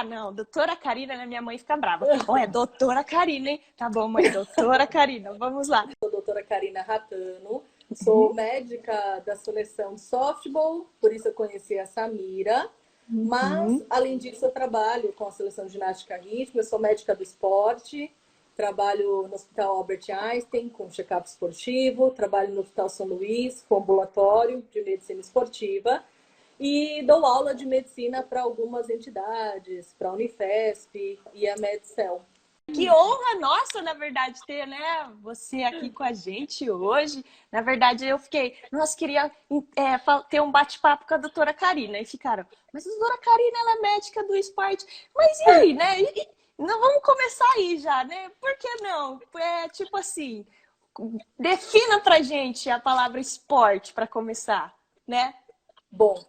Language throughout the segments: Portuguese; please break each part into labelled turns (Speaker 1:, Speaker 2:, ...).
Speaker 1: Não, doutora Karina, né? Minha mãe fica brava. Bom, é doutora Karina, hein? Tá bom, mãe, doutora Karina, vamos lá.
Speaker 2: Sou a doutora Karina Ratano, sou
Speaker 1: Uhum,
Speaker 2: médica da seleção de softball, por isso eu conheci a Samira. Mas,
Speaker 1: uhum.
Speaker 2: além disso, eu trabalho com a seleção de ginástica rítmica, eu sou médica do esporte, trabalho no Hospital Albert Einstein com check-up esportivo, trabalho no Hospital São Luís com ambulatório de medicina esportiva e dou aula de medicina para algumas entidades, para a Unifesp e a Medcel.
Speaker 1: Que honra nossa, na verdade, ter, né, você aqui com a gente hoje. Na verdade, eu fiquei, nossa, queria ter um bate-papo com a doutora Karina. E ficaram, mas a doutora Karina, ela é médica do esporte. Mas e aí, né? Não, vamos começar aí já, né? Por que não? É tipo assim, defina pra gente a palavra esporte para começar, né?
Speaker 2: Bom,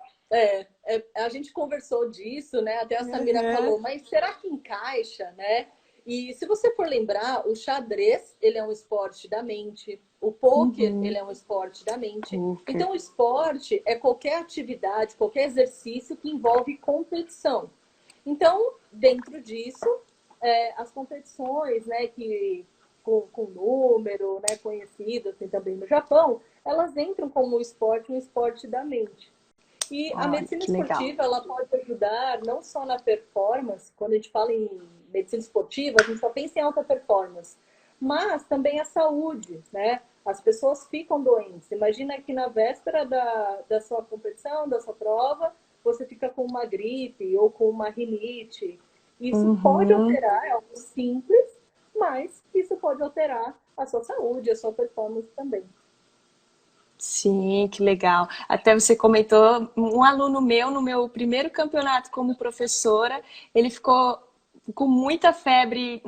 Speaker 2: a gente conversou disso, né? Até a Samira
Speaker 1: Uhum,
Speaker 2: falou, mas será que encaixa, né? E se você for lembrar, o xadrez, ele é um esporte da mente, o pôquer, ele
Speaker 1: uhum.
Speaker 2: é um esporte da mente.
Speaker 1: Poker.
Speaker 2: Então, o esporte é qualquer atividade, qualquer exercício que envolve competição. Então, dentro disso, as competições, né, que com número, né, conhecido assim, também no Japão, elas entram como um esporte da mente. E a
Speaker 1: Olha,
Speaker 2: medicina
Speaker 1: que legal.
Speaker 2: esportiva, ela pode ajudar não só na performance, quando a gente fala em medicina esportiva, a gente só pensa em alta performance, mas também a saúde, né? As pessoas ficam doentes. Imagina que na véspera da sua competição, da sua prova, você fica com uma gripe ou com uma rinite. Isso pode
Speaker 1: Uhum.
Speaker 2: alterar, é algo simples, mas isso pode alterar a sua saúde, a sua performance também.
Speaker 1: Sim, que legal. Até você comentou, um aluno meu, no meu primeiro campeonato como professora, ele ficou com muita febre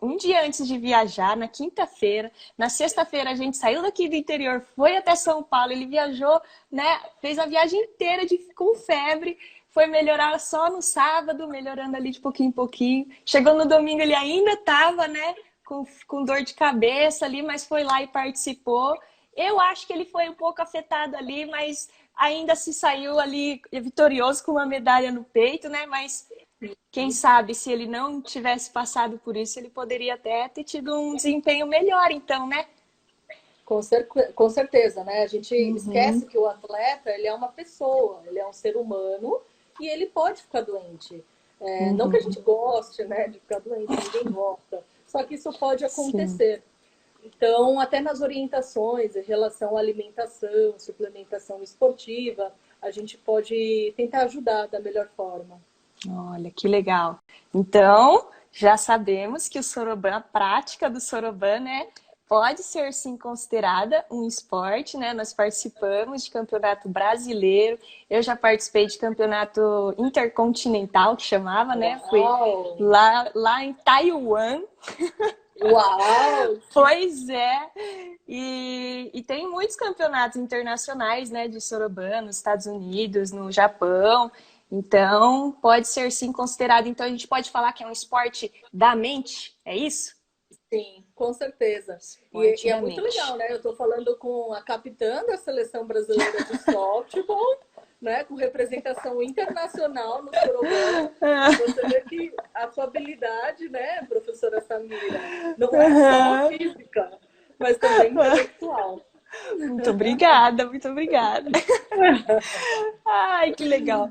Speaker 1: um dia antes de viajar, na quinta-feira. Na sexta-feira a gente saiu daqui do interior, foi até São Paulo, ele viajou, né? Fez a viagem inteira com febre, foi melhorar só no sábado, melhorando ali de pouquinho em pouquinho. Chegou no domingo, ele ainda estava, né? Com dor de cabeça ali, mas foi lá e participou. Eu acho que ele foi um pouco afetado ali, mas ainda se saiu ali vitorioso com uma medalha no peito, né? Mas quem sabe se ele não tivesse passado por isso, ele poderia até ter tido um desempenho melhor, então, né?
Speaker 2: Com certeza, né? A gente
Speaker 1: Uhum,
Speaker 2: esquece que o atleta, ele é uma pessoa, ele é um ser humano e ele pode ficar doente. Não que a
Speaker 1: uhum,
Speaker 2: gente goste, né, de ficar doente, ninguém gosta. Só que isso pode
Speaker 1: sim.
Speaker 2: acontecer. Então, até nas orientações em relação à alimentação, suplementação esportiva, a gente pode tentar ajudar da melhor forma.
Speaker 1: Olha, que legal. Então, já sabemos que o Soroban, a prática do Soroban, né, pode ser sim considerada um esporte, né? Nós participamos de campeonato brasileiro, eu já participei de campeonato intercontinental, que chamava, né? Fui
Speaker 2: Uau!
Speaker 1: lá em Taiwan.
Speaker 2: Uau!
Speaker 1: Pois é. E tem muitos campeonatos internacionais, né, de Soroban, nos Estados Unidos, no Japão. Então, pode ser sim considerado. Então, a gente pode falar que é um esporte da mente, é isso?
Speaker 2: Sim, com certeza. E
Speaker 1: Esporte
Speaker 2: é
Speaker 1: da
Speaker 2: muito legal,
Speaker 1: mente.
Speaker 2: né? Eu estou falando com a capitã da seleção brasileira de softball, né? Com representação internacional no Soroban. Você vê que a sua habilidade, né, professora Samira, não é só física, mas também intelectual.
Speaker 1: Muito obrigada, muito obrigada. Ai, que legal.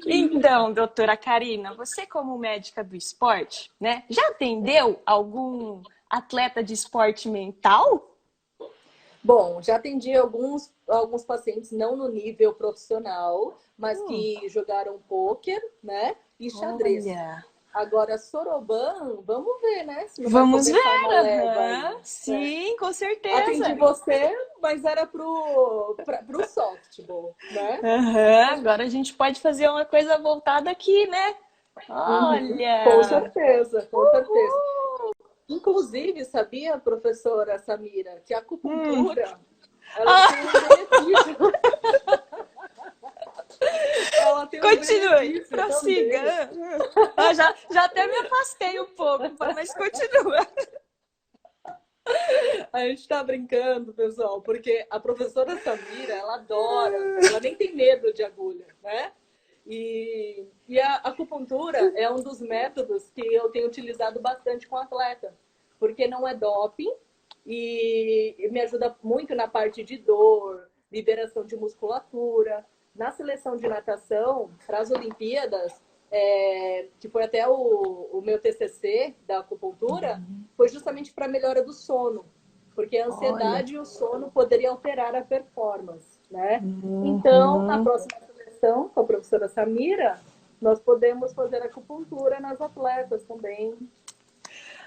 Speaker 1: Então, doutora Karina, você como médica do esporte, né, já atendeu algum atleta de esporte mental?
Speaker 2: Bom, já atendi alguns pacientes, não no nível profissional, mas que jogaram pôquer, né? E xadrez.
Speaker 1: Olha,
Speaker 2: Agora, Soroban, vamos ver, né? Se não vai
Speaker 1: vamos
Speaker 2: começar uma
Speaker 1: ver,
Speaker 2: leva
Speaker 1: aham.
Speaker 2: aí, né?
Speaker 1: Sim, com
Speaker 2: Atendi
Speaker 1: certeza.
Speaker 2: você, mas era pro softball, né?
Speaker 1: Aham, agora a gente pode fazer uma coisa voltada aqui, né?
Speaker 2: Uhum, com
Speaker 1: Olha!
Speaker 2: certeza, com certeza.
Speaker 1: Uhul!
Speaker 2: Inclusive, sabia, professora Samira, que a
Speaker 1: Hum.
Speaker 2: acupuntura, ela
Speaker 1: Ah,
Speaker 2: tem um benefício, ela tem um
Speaker 1: continue,
Speaker 2: benefício também.
Speaker 1: prossiga. Ah, já até me afastei um pouco, mas continua.
Speaker 2: A gente tá brincando, pessoal, porque a professora Samira, ela adora, ela nem tem medo de agulha, né? E a acupuntura é um dos métodos que eu tenho utilizado bastante com atleta, porque não é doping e me ajuda muito na parte de dor, liberação de musculatura. Na seleção de natação, para as Olimpíadas, que foi até o meu TCC da acupuntura, foi justamente para a melhora do sono, porque a
Speaker 1: Olha.
Speaker 2: ansiedade e o sono poderiam alterar a performance, né? Então, na
Speaker 1: Uhum.
Speaker 2: próxima seleção, com a professora Samira, nós podemos fazer acupuntura nas atletas também,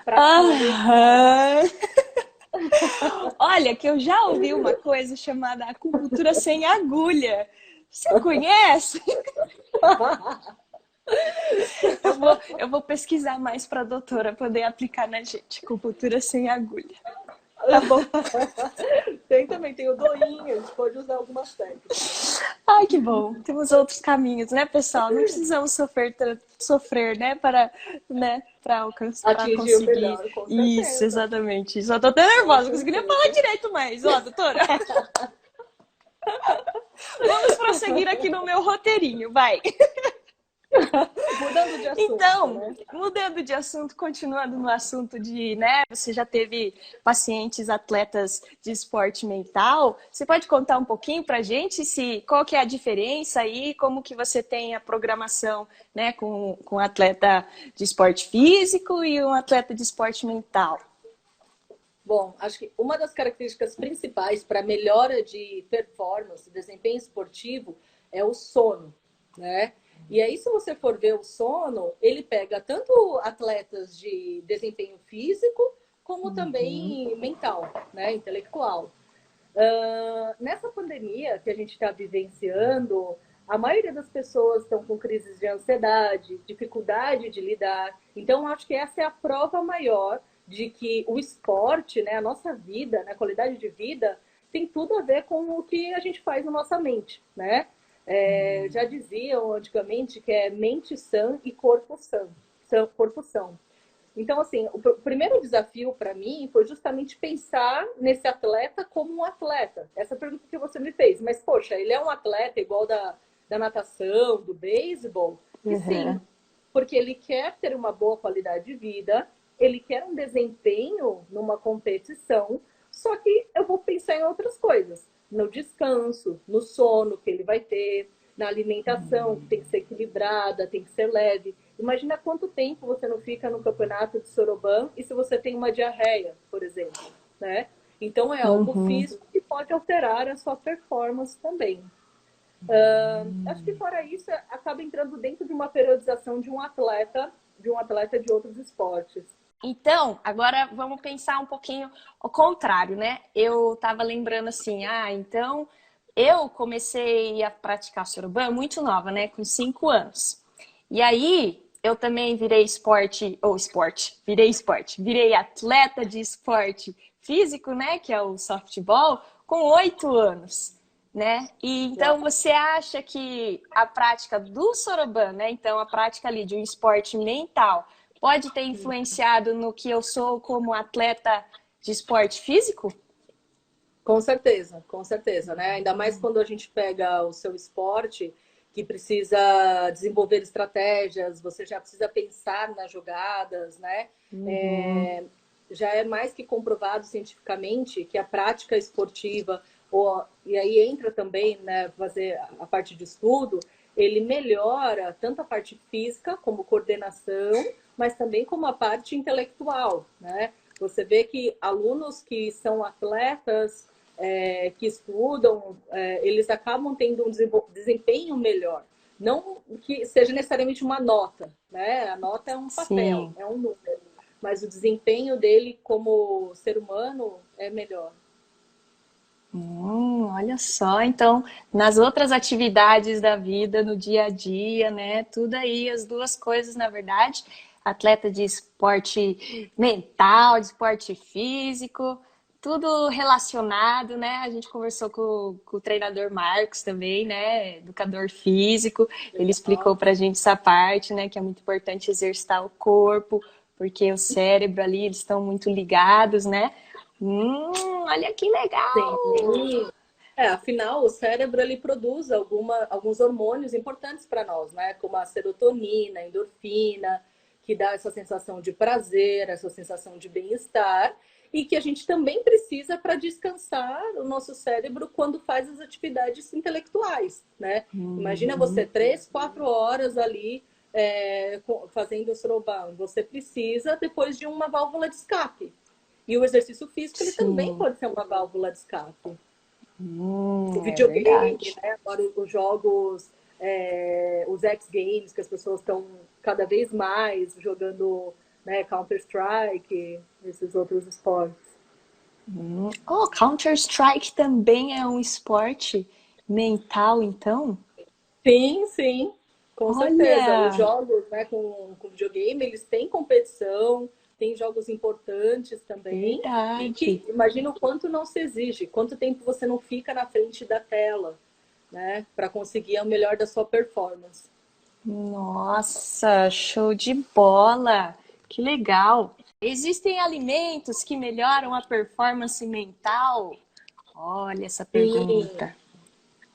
Speaker 2: para finalizar.
Speaker 1: Aham. Olha, que eu já ouvi uma coisa chamada acupuntura sem agulha. Você conhece? Eu vou pesquisar mais para a doutora poder aplicar na gente. Acupuntura sem agulha. Tá bom.
Speaker 2: Tem também, tem o doinho, a gente pode usar algumas técnicas.
Speaker 1: Ai, que bom. Temos outros caminhos, né, pessoal? Não precisamos sofrer, né, para alcançar, para
Speaker 2: Atingir o
Speaker 1: conseguir.
Speaker 2: melhor, com
Speaker 1: Isso,
Speaker 2: certeza.
Speaker 1: exatamente. Só tô até nervosa, não consegui nem falar direito mais. Ó, doutora, vamos prosseguir aqui no meu roteirinho, vai.
Speaker 2: Mudando de assunto,
Speaker 1: Então,
Speaker 2: né?
Speaker 1: mudando de assunto, continuando no assunto de, né, você já teve pacientes atletas de esporte mental. Você pode contar um pouquinho pra gente qual que é a diferença aí, como que você tem a programação, né, com um atleta de esporte físico e um atleta de esporte mental?
Speaker 2: Bom, acho que uma das características principais para melhora de performance, desempenho esportivo, é o sono, né? E aí, se você for ver o sono, ele pega tanto atletas de desempenho físico, como também mental, né? Intelectual. Nessa pandemia que a gente está vivenciando, a maioria das pessoas estão com crises de ansiedade, dificuldade de lidar. Então, acho que essa é a prova maior de que o esporte, né, a nossa vida, né, a qualidade de vida, tem tudo a ver com o que a gente faz na nossa mente, né? Já diziam antigamente que é mente sã e corpo são. Então, assim, o primeiro desafio para mim foi justamente pensar nesse atleta como um atleta. Essa pergunta que você me fez. Mas, poxa, ele é um atleta igual da natação, do beisebol? E sim,
Speaker 1: Uhum.
Speaker 2: porque ele quer ter uma boa qualidade de vida, ele quer um desempenho numa competição, só que eu vou pensar em outras coisas. No descanso, no sono que ele vai ter, na alimentação, que tem que ser equilibrada, tem que ser leve. Imagina quanto tempo você não fica no campeonato de Soroban e se você tem uma diarreia, por exemplo, né? Então é algo
Speaker 1: Uhum.
Speaker 2: físico que pode alterar a sua performance também. Acho que fora isso, acaba entrando dentro de uma periodização de um atleta de outros esportes.
Speaker 1: Então, agora vamos pensar um pouquinho ao contrário, né? Eu estava lembrando assim, então eu comecei a praticar soroban muito nova, né? Com 5 anos. E aí eu também virei atleta de esporte físico, né? Que é o softball, com 8 anos. Né? E então você acha que a prática do soroban, né? Então a prática ali de um esporte mental pode ter influenciado no que eu sou como atleta de esporte físico?
Speaker 2: Com certeza, né? Ainda mais quando a gente pega o seu esporte, que precisa desenvolver estratégias, você já precisa pensar nas jogadas, né?
Speaker 1: Uhum.
Speaker 2: É, já é mais que comprovado cientificamente que a prática esportiva, e aí entra também, né, fazer a parte de estudo, ele melhora tanto a parte física, como coordenação, mas também como a parte intelectual, né? Você vê que alunos que são atletas que estudam, eles acabam tendo um desempenho melhor. Não que seja necessariamente uma nota, né? A nota é um papel,
Speaker 1: Sim.
Speaker 2: é um número, mas o desempenho dele como ser humano é melhor.
Speaker 1: Olha só, então, nas outras atividades da vida, no dia a dia, né? Tudo aí, as duas coisas, na verdade. Atleta de esporte mental, de esporte físico, tudo relacionado, né? A gente conversou com o treinador Marcos também, né? Educador físico. Ele explicou
Speaker 2: Legal.
Speaker 1: pra gente essa parte, né? Que é muito importante exercitar o corpo, porque o cérebro ali, eles estão muito ligados, né? Olha que legal!
Speaker 2: Sim. Afinal, o cérebro ele produz alguns hormônios importantes para nós, né? Como a serotonina, a endorfina, que dá essa sensação de prazer, essa sensação de bem-estar, e que a gente também precisa para descansar o nosso cérebro quando faz as atividades intelectuais, né? Imagina você 3, 4 horas ali fazendo o soroban. Você precisa depois de uma válvula de escape. E o exercício físico ele também
Speaker 1: Sim.
Speaker 2: pode ser uma válvula de escape. O
Speaker 1: É
Speaker 2: videogame,
Speaker 1: verdade.
Speaker 2: né? Agora os jogos, os X-Games, que as pessoas estão cada vez mais jogando, né, Counter-Strike, esses outros esportes.
Speaker 1: Oh, Counter-Strike também é um esporte mental, então?
Speaker 2: Sim, sim, com certeza. Os
Speaker 1: Olha,
Speaker 2: jogos, né, com videogame, eles têm competição, tem jogos importantes também. E que
Speaker 1: verdade.
Speaker 2: imagina o quanto não se exige, quanto tempo você não fica na frente da tela, né, para conseguir o melhor da sua performance.
Speaker 1: Nossa, show de bola! Que legal! Existem alimentos que melhoram a performance mental? Olha essa
Speaker 2: Sim,
Speaker 1: pergunta.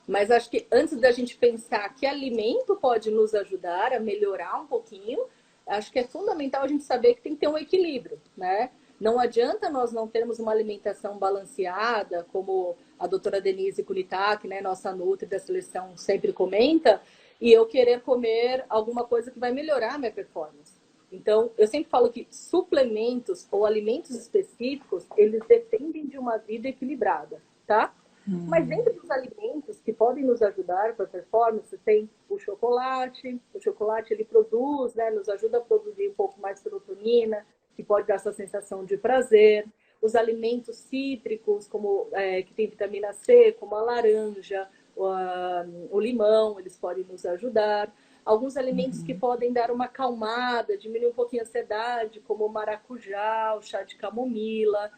Speaker 2: mas acho que antes da gente pensar que alimento pode nos ajudar a melhorar um pouquinho, acho que é fundamental a gente saber que tem que ter um equilíbrio, né? Não adianta nós não termos uma alimentação balanceada, como a doutora Denise Kulitag, né, nossa nutri da seleção, sempre comenta, e eu querer comer alguma coisa que vai melhorar a minha performance. Então, eu sempre falo que suplementos ou alimentos específicos, eles dependem de uma vida equilibrada, tá? Mas dentro dos alimentos que podem nos ajudar para a performance, tem o chocolate. O chocolate ele produz, né, nos ajuda a produzir um pouco mais serotonina, que pode dar essa sensação de prazer. Os alimentos cítricos, como que tem vitamina C, como a laranja, o limão, eles podem nos ajudar. Alguns alimentos que podem dar uma acalmada, diminuir um pouquinho a ansiedade, como o maracujá, o chá de camomila,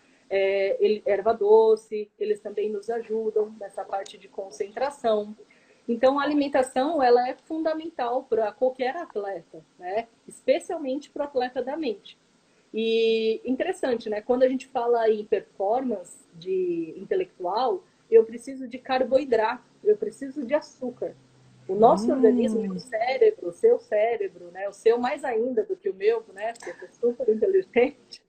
Speaker 2: erva doce, eles também nos ajudam nessa parte de concentração. Então, a alimentação ela é fundamental para qualquer atleta, né? Especialmente para o atleta da mente. E interessante, né? Quando a gente fala em performance de intelectual, eu preciso de carboidrato, eu preciso de açúcar. O nosso organismo, o cérebro, o seu cérebro, né? O seu mais ainda do que o meu, né? Porque eu sou super inteligente.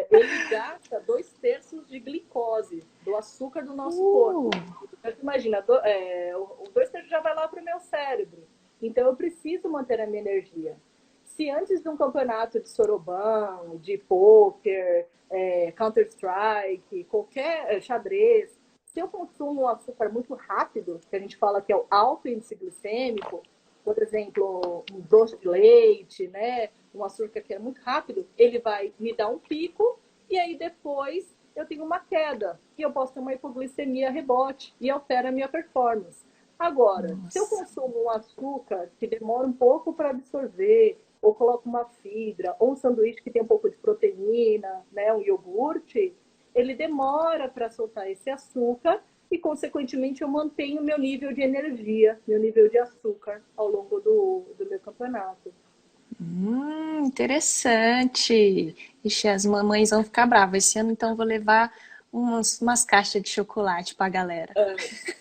Speaker 2: Ele gasta 2/3 de glicose, do açúcar do nosso corpo. Então, imagina, 2/3 já vai lá para o meu cérebro. Então, eu preciso manter a minha energia. Se antes de um campeonato de soroban, de poker, Counter-Strike, qualquer xadrez, se eu consumo um açúcar muito rápido, que a gente fala que é o alto índice glicêmico, por exemplo, um doce de leite, né, um açúcar que é muito rápido, ele vai me dar um pico e aí depois eu tenho uma queda e eu posso ter uma hipoglicemia rebote e altera a minha performance. Agora, se eu
Speaker 1: Nossa.
Speaker 2: consumo um açúcar que demora um pouco para absorver, ou coloco uma fibra, ou um sanduíche que tem um pouco de proteína, né, um iogurte, ele demora para soltar esse açúcar e, consequentemente, eu mantenho meu nível de energia, meu nível de açúcar ao longo do meu campeonato.
Speaker 1: Interessante. Ixi, as mamães vão ficar bravas. Esse ano, então, vou levar umas caixas de chocolate pra galera.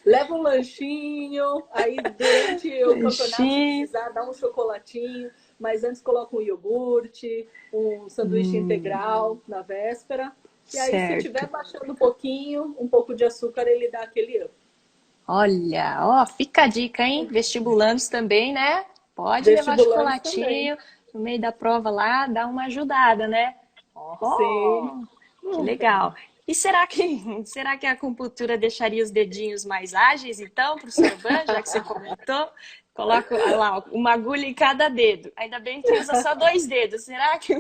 Speaker 2: Leva um lanchinho, aí durante o campeonato, se
Speaker 1: Lanchinho.
Speaker 2: precisar, dá um chocolatinho, mas antes coloca um iogurte, um sanduíche integral na véspera. E aí, se
Speaker 1: Certo.
Speaker 2: tiver baixando um pouquinho, um pouco de açúcar, ele dá aquele up.
Speaker 1: Olha, ó, fica a dica, hein? Vestibulandos também, né? Pode levar
Speaker 2: Vestibulantes também.
Speaker 1: chocolatinho no meio da prova lá, dá uma ajudada, né?
Speaker 2: Sim.
Speaker 1: Oh, que legal. E será que a acupuntura deixaria os dedinhos mais ágeis, então, para o Soroban, já que você comentou? Coloca lá uma agulha em cada dedo. Ainda bem que usa só 2 dedos. Será que.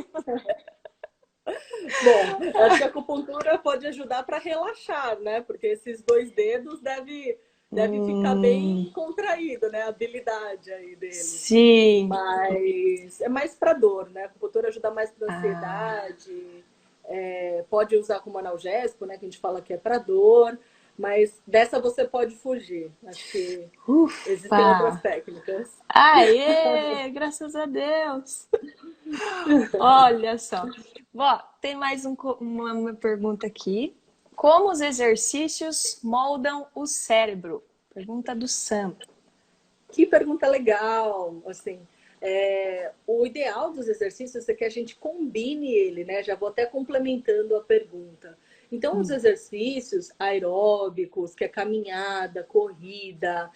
Speaker 2: Bom, acho que a acupuntura pode ajudar para relaxar, né? Porque esses 2 dedos deve ficar bem contraído, né? A habilidade aí deles.
Speaker 1: Sim.
Speaker 2: Mas é mais para dor, né? A acupuntura ajuda mais para
Speaker 1: Ah,
Speaker 2: ansiedade, pode usar como analgésico, né? Que a gente fala que é para dor, mas dessa você pode fugir. Acho que existem outras
Speaker 1: ufa!
Speaker 2: técnicas.
Speaker 1: Aê! Graças a Deus! Olha só. Ó, tem mais uma pergunta aqui. Como os exercícios moldam o cérebro? Pergunta do Sam.
Speaker 2: Que pergunta legal, assim. O ideal dos exercícios é que a gente combine ele, né? Já vou até complementando a pergunta. Então, os exercícios aeróbicos, que é caminhada, corrida,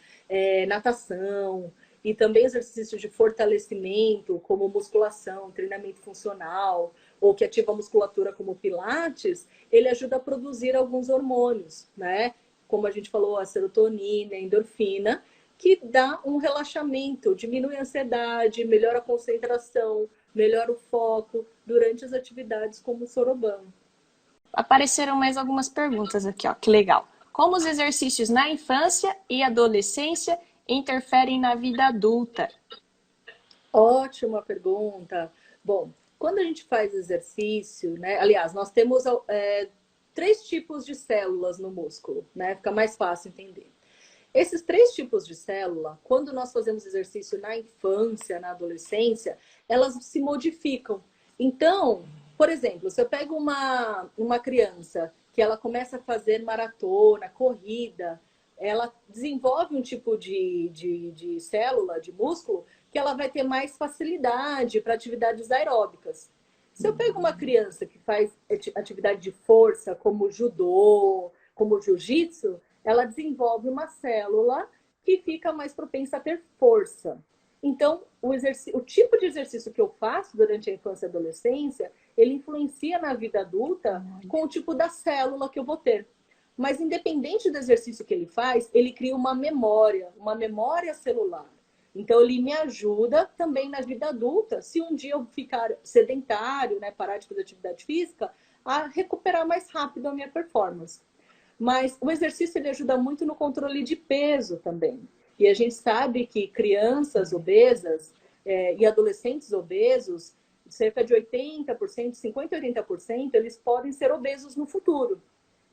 Speaker 2: natação, e também exercícios de fortalecimento, como musculação, treinamento funcional, ou que ativa a musculatura, como pilates, ele ajuda a produzir alguns hormônios, né? Como a gente falou, a serotonina, a endorfina, que dá um relaxamento, diminui a ansiedade, melhora a concentração, melhora o foco durante as atividades como o soroban.
Speaker 1: Apareceram mais algumas perguntas aqui, ó. Que legal. Como os exercícios na infância e adolescência interferem na vida adulta?
Speaker 2: Ótima pergunta. Bom, quando a gente faz exercício, né? Aliás, nós temos 3 tipos de células no músculo, né? Fica mais fácil entender. Esses 3 tipos de célula, quando nós fazemos exercício na infância, na adolescência, elas se modificam. Então, por exemplo, se eu pego uma criança que ela começa a fazer maratona, corrida, ela desenvolve um tipo de célula, de músculo, que ela vai ter mais facilidade para atividades aeróbicas. Se eu pego uma criança que faz atividade de força, como judô, como jiu-jitsu, ela desenvolve uma célula que fica mais propensa a ter força. Então, o tipo de exercício que eu faço durante a infância e adolescência, ele influencia na vida adulta com o tipo da célula que eu vou ter. Mas independente do exercício que ele faz, ele cria uma memória celular. Então, ele me ajuda também na vida adulta, se um dia eu ficar sedentário, né, parar de fazer atividade física, a recuperar mais rápido a minha performance. Mas o exercício ele ajuda muito no controle de peso também. E a gente sabe que crianças obesas e adolescentes obesos, cerca de 80%, 50% a 80%, eles podem ser obesos no futuro.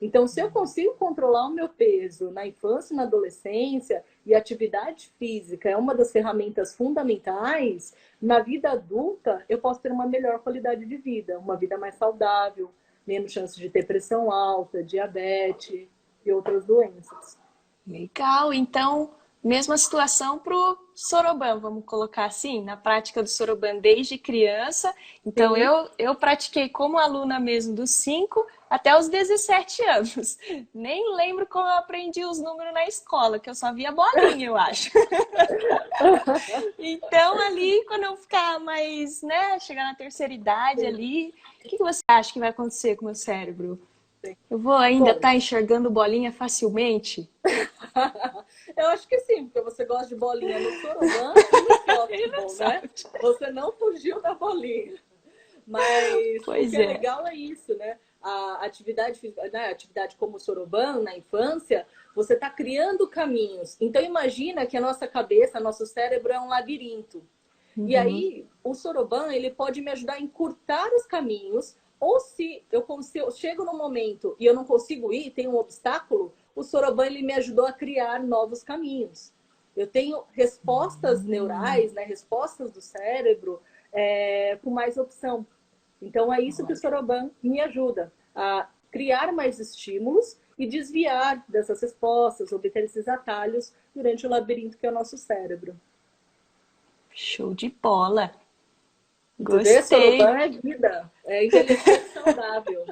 Speaker 2: Então, se eu consigo controlar o meu peso na infância e na adolescência, e a atividade física é uma das ferramentas fundamentais, na vida adulta eu posso ter uma melhor qualidade de vida, uma vida mais saudável, menos chance de ter pressão alta, diabetes e outras doenças.
Speaker 1: Legal. Então, mesma situação para o soroban, vamos colocar assim, na prática do soroban desde criança. Então,
Speaker 2: Sim.
Speaker 1: eu pratiquei como aluna mesmo dos 5 até os 17 anos. Nem lembro como eu aprendi os números na escola, que eu só via bolinha, eu acho. Então, ali, quando eu ficar mais, né, chegar na terceira idade ali, o que você acha que vai acontecer com o meu cérebro? Eu vou ainda
Speaker 2: Bom,
Speaker 1: estar enxergando bolinha facilmente?
Speaker 2: eu acho que sim, porque você gosta de bolinha no soroban e no softball, né? Você não fugiu da bolinha. Mas o
Speaker 1: Pois
Speaker 2: que é
Speaker 1: é.
Speaker 2: legal é isso, né? A atividade, né? Atividade como o soroban na infância, você está criando caminhos. Então imagina que a nossa cabeça, nosso cérebro é um labirinto. E
Speaker 1: Uhum.
Speaker 2: aí o soroban ele pode me ajudar a encurtar os caminhos. Ou se eu chego num momento e eu não consigo ir, tem um obstáculo, o soroban ele me ajudou a criar novos caminhos. Eu tenho respostas neurais, né, respostas do cérebro com mais opção. Então é isso que o soroban me ajuda a criar mais estímulos e desviar dessas respostas, obter esses atalhos durante o labirinto que é o nosso cérebro.
Speaker 1: Show de bola.
Speaker 2: Tu vê,
Speaker 1: Gostei.
Speaker 2: soroban é vida, é envelhecer saudável.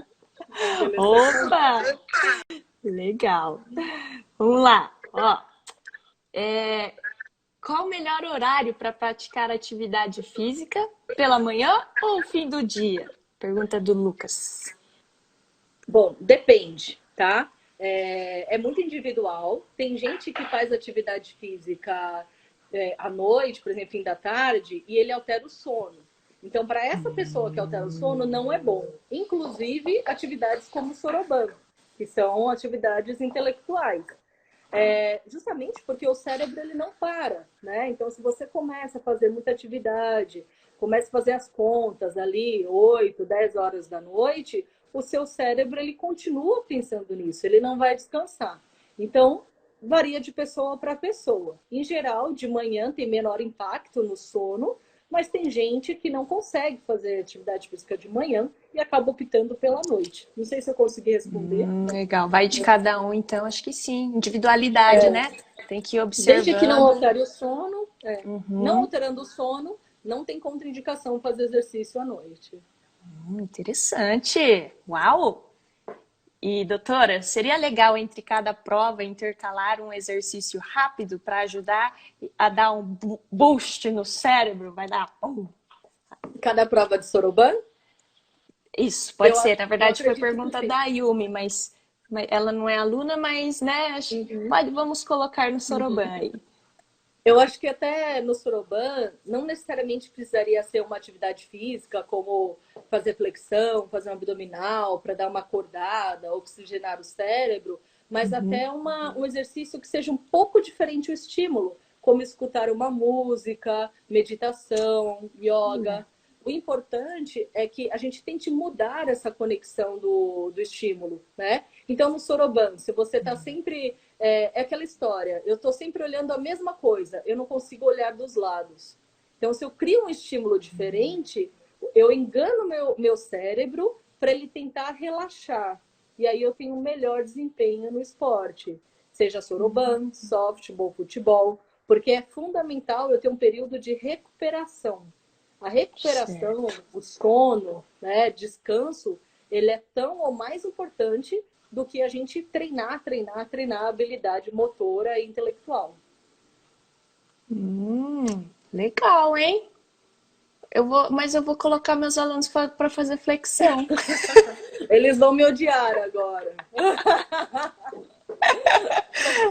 Speaker 2: É envelhecer
Speaker 1: Opa!
Speaker 2: saudável.
Speaker 1: Legal. Vamos lá. Ó, qual o melhor horário para praticar atividade física? Pela manhã ou fim do dia? Pergunta do Lucas.
Speaker 2: Bom, depende, tá? É muito individual. Tem gente que faz atividade física à noite, por exemplo, fim da tarde, e ele altera o sono. Então, para essa pessoa que altera o sono, não é bom. Inclusive, atividades como o soroban, que são atividades intelectuais. Justamente porque o cérebro ele não para, né? Então, se você começa a fazer muita atividade, começa a fazer as contas ali, 8, 10 horas da noite, o seu cérebro ele continua pensando nisso, ele não vai descansar. Então, varia de pessoa para pessoa. Em geral, de manhã tem menor impacto no sono, Mas tem gente que não consegue fazer atividade física de manhã e acaba optando pela noite. Não sei se eu consegui responder.
Speaker 1: Legal. Vai de cada um, então, acho que sim. Individualidade, né? Tem que ir
Speaker 2: Desde que não
Speaker 1: observando.
Speaker 2: altere o sono, não
Speaker 1: Uhum.
Speaker 2: alterando o sono, não tem contraindicação fazer exercício à noite.
Speaker 1: Interessante. Uau! E, doutora, seria legal entre cada prova intercalar um exercício rápido para ajudar a dar um boost no cérebro? Vai dar.
Speaker 2: Cada prova de Soroban,
Speaker 1: Isso,
Speaker 2: eu,
Speaker 1: pode ser. Na
Speaker 2: eu
Speaker 1: verdade, foi
Speaker 2: acredito que
Speaker 1: pergunta
Speaker 2: sim.
Speaker 1: da Yumi, mas ela não é aluna, mas, né,
Speaker 2: Uhum.
Speaker 1: pode, vamos colocar no Soroban aí.
Speaker 2: Eu acho que até no Soroban não necessariamente precisaria ser uma atividade física, como fazer flexão, fazer um abdominal para dar uma acordada, oxigenar o cérebro, mas até um exercício que seja um pouco diferente o estímulo, como escutar uma música, meditação, yoga. O importante é que a gente tente mudar essa conexão do estímulo, né? Então, no Soroban, se você está sempre é aquela história, eu estou sempre olhando a mesma coisa, eu não consigo olhar dos lados. Então, se eu crio um estímulo diferente, eu engano meu cérebro para ele tentar relaxar. E aí eu tenho um melhor desempenho no esporte. Seja soroban, softball, futebol, porque é fundamental eu ter um período de recuperação. A recuperação,
Speaker 1: Certo.
Speaker 2: o sono, né, descanso, ele é tão ou mais importante do que a gente treinar a habilidade motora e intelectual.
Speaker 1: Legal, hein? Mas eu vou colocar meus alunos para fazer flexão.
Speaker 2: Eles vão me odiar agora.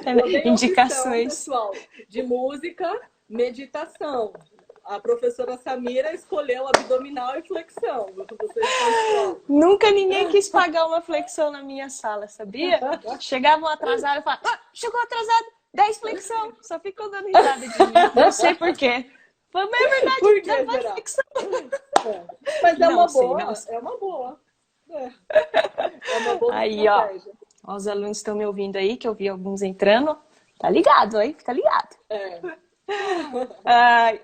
Speaker 2: Eu dei a opção,
Speaker 1: Indicações.
Speaker 2: pessoal, de música, meditação. A professora Samira escolheu abdominal e flexão. Vocês estão de prova.
Speaker 1: Nunca ninguém quis pagar uma flexão na minha sala, sabia? Chegavam atrasados e falavam, chegou atrasado, 10 flexão. Só ficam dando risada de mim. Não sei porquê. Mas é verdade,
Speaker 2: Por
Speaker 1: já
Speaker 2: que
Speaker 1: vai
Speaker 2: será?
Speaker 1: flexão.
Speaker 2: Mas é
Speaker 1: Não
Speaker 2: uma
Speaker 1: sei,
Speaker 2: boa,
Speaker 1: não.
Speaker 2: é uma boa. É uma boa
Speaker 1: Aí, ó.
Speaker 2: estratégia.
Speaker 1: Os alunos estão me ouvindo aí, que eu vi alguns entrando. Tá ligado, hein? Fica ligado.
Speaker 2: É.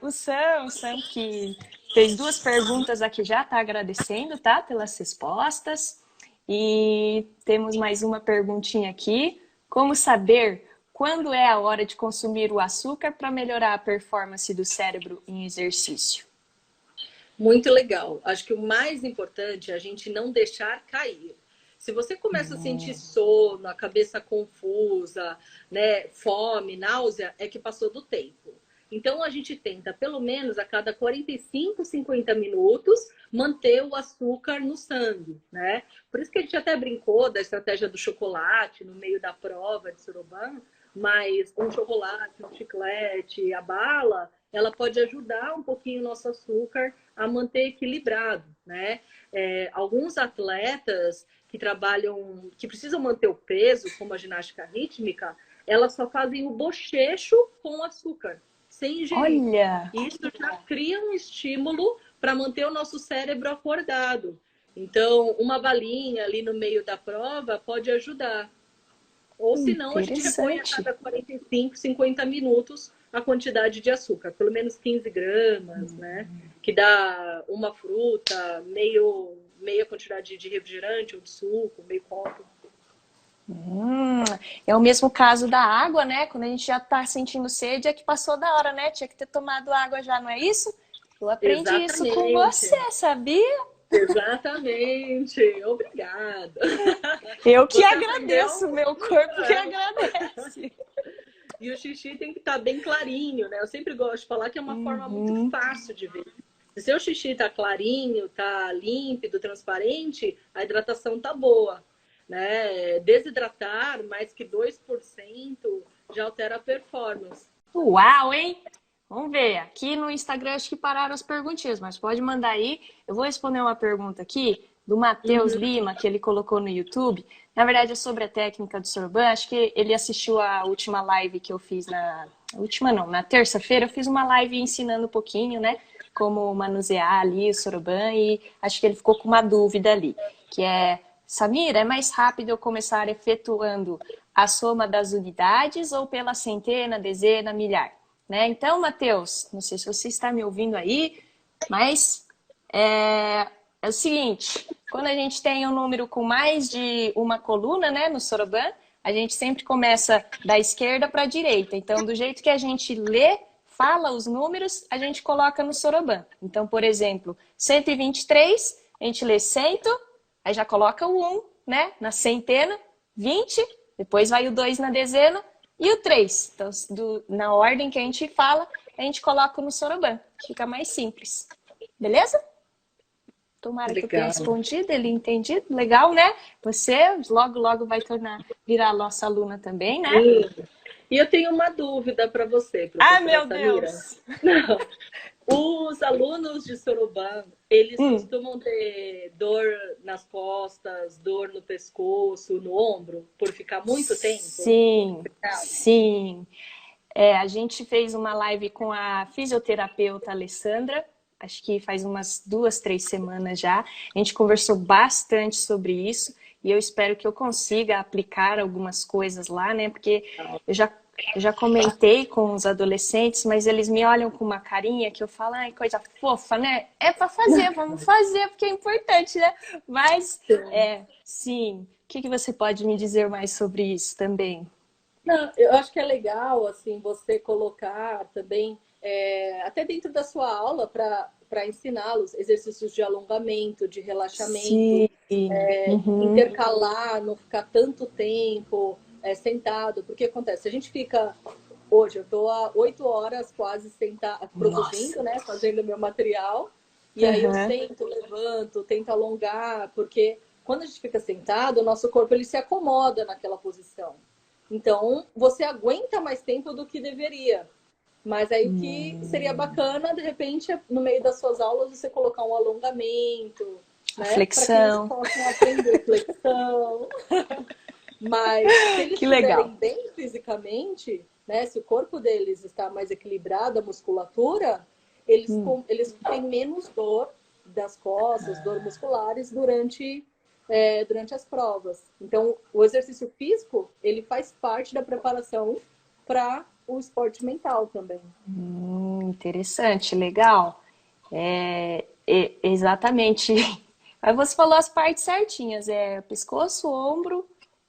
Speaker 1: O Sam que fez duas perguntas aqui já, tá agradecendo, tá? Pelas respostas. E temos mais uma perguntinha aqui. Como saber quando é a hora de consumir o açúcar para melhorar a performance do cérebro em exercício?
Speaker 2: Muito legal. Acho que o mais importante é a gente não deixar cair. Se você começa a sentir sono, a cabeça confusa, né, fome, náusea, é que passou do tempo. Então a gente tenta, pelo menos a cada 45, 50 minutos, manter o açúcar no sangue, né? Por isso que a gente até brincou da estratégia do chocolate no meio da prova de Soroban, mas um chocolate, um chiclete, a bala, ela pode ajudar um pouquinho o nosso açúcar a manter equilibrado, né? Alguns atletas que trabalham, que precisam manter o peso, como a ginástica rítmica, elas só fazem o bochecho com açúcar, sem ingerir.
Speaker 1: Olha!
Speaker 2: E isso já cria um estímulo para manter o nosso cérebro acordado. Então, uma balinha ali no meio da prova pode ajudar. Ou se não, a gente repõe a
Speaker 1: Interessante.
Speaker 2: cada 45, 50 minutos a quantidade de açúcar, pelo menos 15 gramas, né? Que dá uma fruta, meia quantidade de refrigerante ou de suco, meio copo.
Speaker 1: É o mesmo caso da água, né? Quando a gente já tá sentindo sede, é que passou da hora, né? Tinha que ter tomado água já, não é isso? Eu aprendi isso com
Speaker 2: Exatamente,
Speaker 1: você, sabia?
Speaker 2: exatamente. Obrigada.
Speaker 1: Eu que
Speaker 2: Você
Speaker 1: agradeço,
Speaker 2: aprendeu?
Speaker 1: meu corpo que agradece.
Speaker 2: E o xixi tem que estar bem clarinho, né? Eu sempre gosto de falar que é uma forma muito fácil de ver. Se seu xixi tá clarinho, tá límpido, transparente, a hidratação tá boa, né? Desidratar mais que 2% já altera a performance.
Speaker 1: Uau, hein? Vamos ver. Aqui no Instagram acho que pararam as perguntinhas, mas pode mandar aí. Eu vou responder uma pergunta aqui do Matheus Lima, que ele colocou no YouTube. Na verdade, é sobre a técnica do Sorban. Acho que ele assistiu a última live que eu fiz na... Última não, na terça-feira eu fiz uma live ensinando um pouquinho, né? Como manusear ali o Sorban e acho que ele ficou com uma dúvida ali, que é... Samira, é mais rápido eu começar efetuando a soma das unidades ou pela centena, dezena, milhar? Né? Então, Matheus, não sei se você está me ouvindo aí, Mas é o seguinte, quando a gente tem um número com mais de uma coluna, né, no Soroban, a gente sempre começa da esquerda para a direita. Então, do jeito que a gente lê, fala os números, a gente coloca no Soroban. Então, por exemplo, 123, a gente lê cento, aí já coloca o 1, né, na centena, 20, depois vai o 2 na dezena e o 3. Então, na ordem que a gente fala, a gente coloca no Soroban. Fica mais simples. Beleza? Tomara que eu tenha
Speaker 2: Legal.
Speaker 1: respondido, ele entendido. Legal, né? Você logo, logo vai virar nossa aluna também, né?
Speaker 2: E eu tenho uma dúvida para você,
Speaker 1: Ah,
Speaker 2: professora
Speaker 1: meu
Speaker 2: Samira.
Speaker 1: Deus!
Speaker 2: Não. Os alunos de Soroban, eles costumam ter dor nas costas, dor no pescoço, no ombro, por ficar muito tempo?
Speaker 1: Sim, sim. A gente fez uma live com a fisioterapeuta Alessandra, acho que faz umas 2, 3 semanas já. A gente conversou bastante sobre isso e eu espero que eu consiga aplicar algumas coisas lá, né? Porque eu já comentei com os adolescentes, mas eles me olham com uma carinha que eu falo, ai, coisa fofa, né? É para fazer, vamos fazer, porque é importante, né? Mas, sim. O que você pode me dizer mais sobre isso também?
Speaker 2: Não, eu acho que é legal assim você colocar também até dentro da sua aula para ensiná-los exercícios de alongamento, de relaxamento,
Speaker 1: Sim. Uhum.
Speaker 2: intercalar, não ficar tanto tempo sentado, porque acontece, a gente fica hoje eu estou há 8 horas quase sentada
Speaker 1: Nossa.
Speaker 2: produzindo, né, fazendo meu material, e aí eu
Speaker 1: Uhum.
Speaker 2: sento, levanto, tento alongar, porque quando a gente fica sentado, o nosso corpo ele se acomoda naquela posição. Então, você aguenta mais tempo do que deveria. Mas aí o que seria bacana, de repente, no meio das suas aulas, você colocar um alongamento,
Speaker 1: A
Speaker 2: né? Para que eles
Speaker 1: flexão.
Speaker 2: possam aprender flexão. Mas se eles
Speaker 1: Que legal.
Speaker 2: estiverem bem fisicamente, né? Se o corpo deles está mais equilibrado, a musculatura, eles têm menos dor das costas, dor musculares durante as provas. Então, o exercício físico, ele faz parte da preparação para o esporte mental também.
Speaker 1: Interessante, legal. Exatamente. Aí você falou as partes certinhas, pescoço, ombro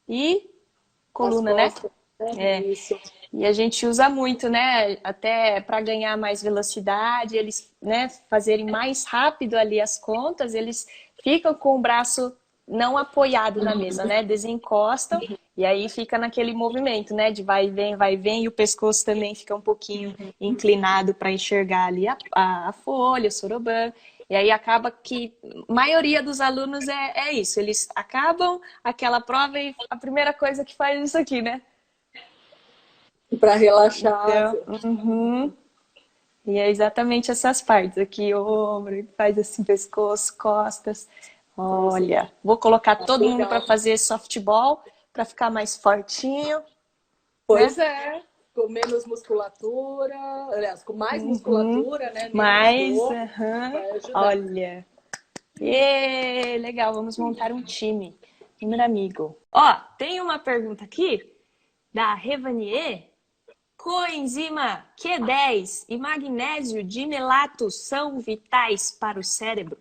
Speaker 1: e
Speaker 2: As
Speaker 1: coluna, né?
Speaker 2: costas, né?
Speaker 1: É,
Speaker 2: Isso.
Speaker 1: e a gente usa muito, né? Até para ganhar mais velocidade, eles, né, fazerem mais rápido ali as contas, eles ficam com o braço não apoiado na mesa, né? Desencostam e aí fica naquele movimento, né? De vai e vem, e o pescoço também fica um pouquinho inclinado para enxergar ali a folha, o soroban. E aí acaba que a maioria dos alunos é isso, eles acabam aquela prova e a primeira coisa que faz é isso aqui, né?
Speaker 2: Para relaxar.
Speaker 1: Então, e é exatamente essas partes aqui, o ombro, faz assim, pescoço, costas.
Speaker 2: Nossa,
Speaker 1: Olha, vou colocar todo mundo para
Speaker 2: legal.
Speaker 1: fazer softball, para ficar mais fortinho, né?
Speaker 2: Pois é, com menos musculatura, aliás, com mais
Speaker 1: Uhum.
Speaker 2: musculatura, né? Menos
Speaker 1: Mas,
Speaker 2: dor, vai ajudar.
Speaker 1: olha, legal, vamos montar um time, número amigo. Ó, tem uma pergunta aqui da Revanier. Coenzima Q10 e magnésio dimelato são vitais para o cérebro?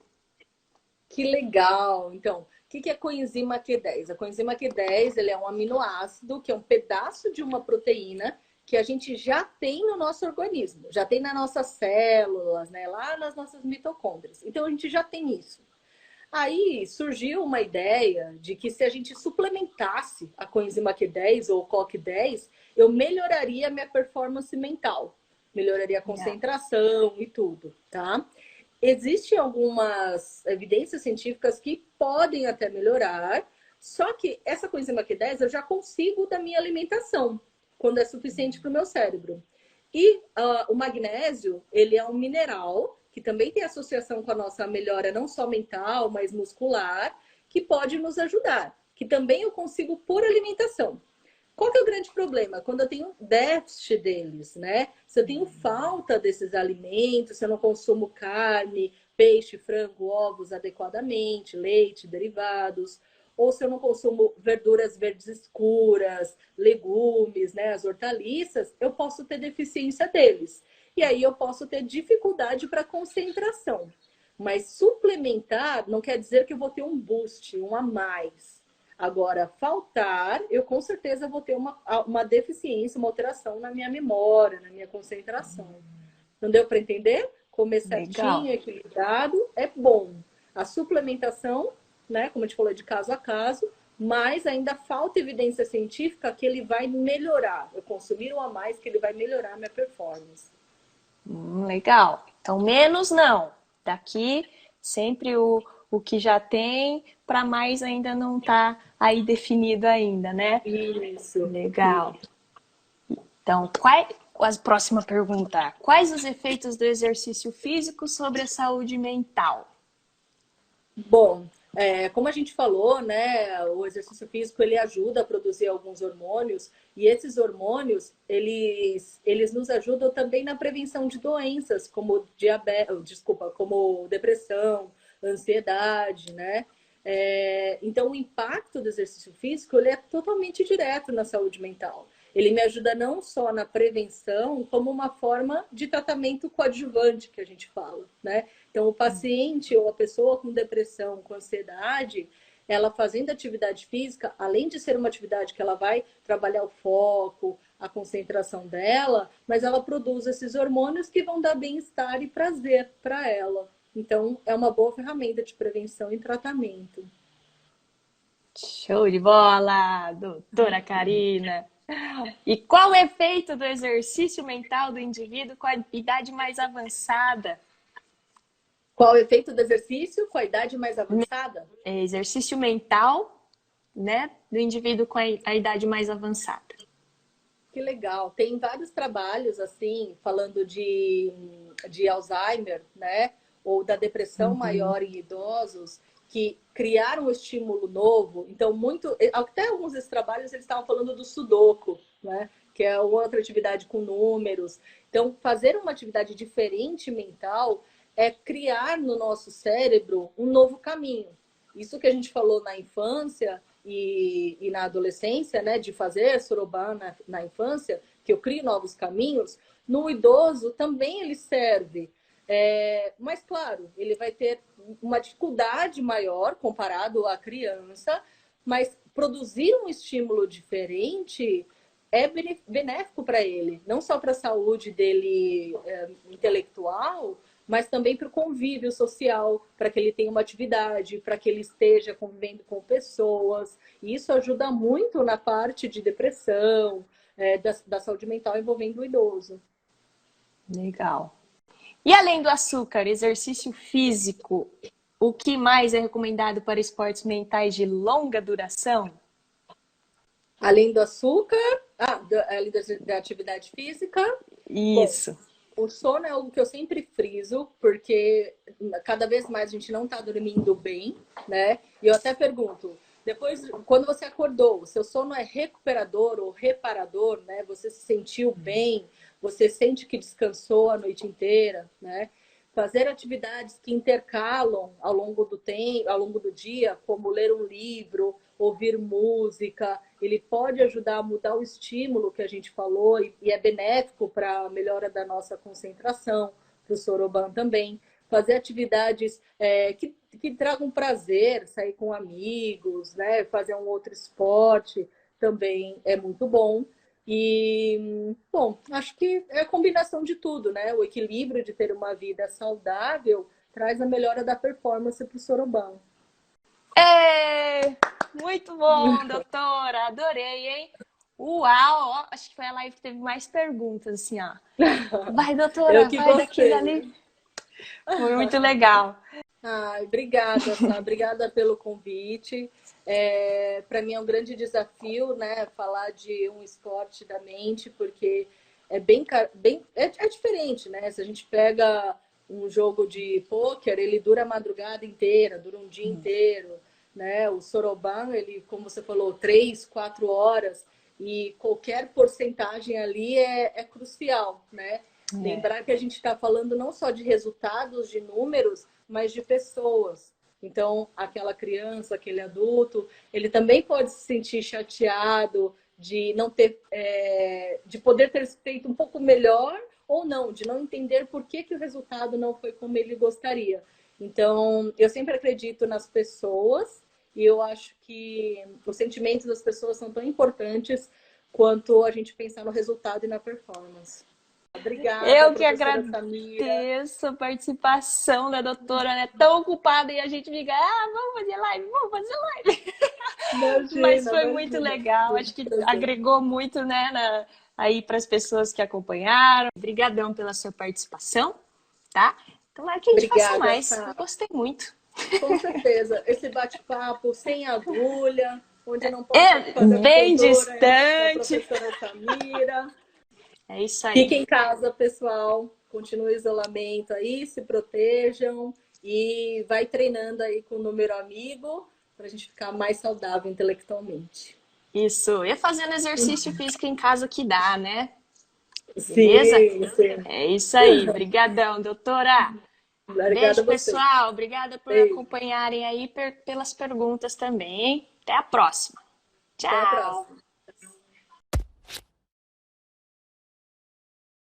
Speaker 2: Que legal! Então, o que é coenzima Q10? A coenzima Q10 ele é um aminoácido que é um pedaço de uma proteína que a gente já tem no nosso organismo, já tem nas nossas células, né? Lá nas nossas mitocôndrias. Então, a gente já tem isso. Aí surgiu uma ideia de que se a gente suplementasse a coenzima Q10 ou CoQ10, eu melhoraria a minha performance mental, melhoraria a
Speaker 1: Legal.
Speaker 2: concentração e tudo, tá? Existem algumas evidências científicas que podem até melhorar, só que essa coenzima Q10 eu já consigo da minha alimentação, quando é suficiente para o meu cérebro. E o magnésio, ele é um mineral que também tem associação com a nossa melhora não só mental, mas muscular, que pode nos ajudar, que também eu consigo por alimentação. Qual que é o grande problema? Quando eu tenho déficit deles, né? Se eu tenho falta desses alimentos, se eu não consumo carne, peixe, frango, ovos adequadamente, leite, derivados, ou se eu não consumo verduras verdes escuras, legumes, né, as hortaliças, eu posso ter deficiência deles. e aí eu posso ter dificuldade para concentração. Mas suplementar não quer dizer que eu vou ter um boost, um a mais. Agora, faltar, eu com certeza vou ter uma deficiência, uma alteração na minha memória, na minha concentração. Não deu para entender? Comer
Speaker 1: Legal.
Speaker 2: certinho, equilibrado, é bom. A suplementação, né, como a gente falou, é de caso a caso, mas ainda falta evidência científica que ele vai melhorar. Eu consumir um a mais, que ele vai melhorar a minha performance.
Speaker 1: Legal. Então, menos não. Daqui, sempre o que já tem, para mais ainda não está aí definido ainda, né?
Speaker 2: Isso.
Speaker 1: Legal. Então, a próxima pergunta. Quais os efeitos do exercício físico sobre a saúde mental?
Speaker 2: Bom, como a gente falou, né, o exercício físico ele ajuda a produzir alguns hormônios e esses hormônios eles nos ajudam também na prevenção de doenças como como depressão, ansiedade, né? Então o impacto do exercício físico ele é totalmente direto na saúde mental. Ele me ajuda não só na prevenção, como uma forma de tratamento coadjuvante que a gente fala, né? Então, o paciente ou a pessoa com depressão, com ansiedade, ela fazendo atividade física, além de ser uma atividade que ela vai trabalhar o foco, a concentração dela, mas ela produz esses hormônios que vão dar bem-estar e prazer para ela. Então, é uma boa ferramenta de prevenção e tratamento.
Speaker 1: Show de bola, doutora Karina! E qual o efeito do exercício mental do indivíduo com a idade mais avançada?
Speaker 2: Qual o efeito do exercício com a idade mais avançada?
Speaker 1: Exercício mental, né, do indivíduo com a idade mais avançada.
Speaker 2: Que legal. Tem vários trabalhos, assim, falando de Alzheimer, né? Ou da depressão maior em idosos, que criaram um estímulo novo. Então, até alguns desses trabalhos, eles estavam falando do Sudoku, né? Que é outra atividade com números. Então, fazer uma atividade diferente mental é criar no nosso cérebro um novo caminho. Isso que a gente falou na infância e na adolescência, né, de fazer soroban na infância, que eu crio novos caminhos, no idoso também ele serve. Mas, claro, ele vai ter uma dificuldade maior comparado à criança, mas produzir um estímulo diferente é benéfico para ele, não só para a saúde dele intelectual, mas também para o convívio social, para que ele tenha uma atividade, para que ele esteja convivendo com pessoas. E isso ajuda muito na parte de depressão, da saúde mental envolvendo o idoso.
Speaker 1: Legal. E além do açúcar, exercício físico, o que mais é recomendado para esportes mentais de longa duração?
Speaker 2: Além do açúcar, além da atividade física, bom,
Speaker 1: Isso.
Speaker 2: o sono é algo que eu sempre friso, porque cada vez mais a gente não está dormindo bem, né? E eu até pergunto, depois, quando você acordou, o seu sono é recuperador ou reparador, né? Você se sentiu bem, você sente que descansou a noite inteira, né? Fazer atividades que intercalam ao longo do tempo, ao longo do dia, como ler um livro, ouvir música, ele pode ajudar a mudar o estímulo que a gente falou e é benéfico para a melhora da nossa concentração, para o soroban também. Fazer atividades que tragam prazer, sair com amigos, né? Fazer um outro esporte também é muito bom. E, bom, acho que é a combinação de tudo, né? O equilíbrio de ter uma vida saudável traz a melhora da performance para o soroban.
Speaker 1: Muito bom, doutora. Adorei, hein? Uau, ó, acho que foi a live que teve mais perguntas, assim, ó. Vai,
Speaker 2: Eu
Speaker 1: doutora,
Speaker 2: que
Speaker 1: vai daqui,
Speaker 2: gostei.
Speaker 1: dali. Foi muito legal.
Speaker 2: Ai, obrigada, Sá. Obrigada pelo convite. Para mim é um grande desafio, né, falar de um esporte da mente, porque é diferente, né? Se a gente pega um jogo de pôquer, ele dura a madrugada inteira, dura um dia inteiro, né? O soroban, ele, como você falou, 3, 4 horas, e qualquer porcentagem ali é crucial, né? Lembrar que a gente está falando não só de resultados, de números, mas de pessoas. Então, aquela criança, aquele adulto, ele também pode se sentir chateado de não ter, de poder ter feito um pouco melhor ou não, de não entender por que, que o resultado não foi como ele gostaria. Então, eu sempre acredito nas pessoas e eu acho que os sentimentos das pessoas são tão importantes quanto a gente pensar no resultado e na performance. Obrigada,
Speaker 1: Eu que
Speaker 2: professora Samira.
Speaker 1: agradeço a participação da doutora, né? Tão ocupada e a gente fica, vamos fazer live, vamos fazer live. Mas
Speaker 2: Imagina,
Speaker 1: foi muito
Speaker 2: imagina.
Speaker 1: legal, acho que agregou muito, né, aí para as pessoas que acompanharam. Obrigadão pela sua participação, tá? Tomara que a gente faça
Speaker 2: Obrigada,
Speaker 1: mais, eu
Speaker 2: Sá.
Speaker 1: gostei muito.
Speaker 2: Com certeza. Esse bate-papo sem agulha, onde não pode
Speaker 1: É
Speaker 2: fazer a
Speaker 1: bem
Speaker 2: doutora, a
Speaker 1: distante.
Speaker 2: professora Samira.
Speaker 1: É isso aí.
Speaker 2: Fiquem em casa, pessoal. Continue o isolamento aí, se protejam e vai treinando aí com o número amigo para a gente ficar mais saudável intelectualmente.
Speaker 1: Isso. E fazendo exercício físico em casa que dá, né? Beleza?
Speaker 2: Sim, sim.
Speaker 1: É isso aí. Brigadão, doutora.
Speaker 2: Obrigada
Speaker 1: Beijo,
Speaker 2: a você.
Speaker 1: pessoal. Obrigada por
Speaker 2: Beijo.
Speaker 1: acompanharem aí pelas perguntas também, hein? Até a próxima.
Speaker 2: Até a
Speaker 1: Tchau!
Speaker 2: próxima.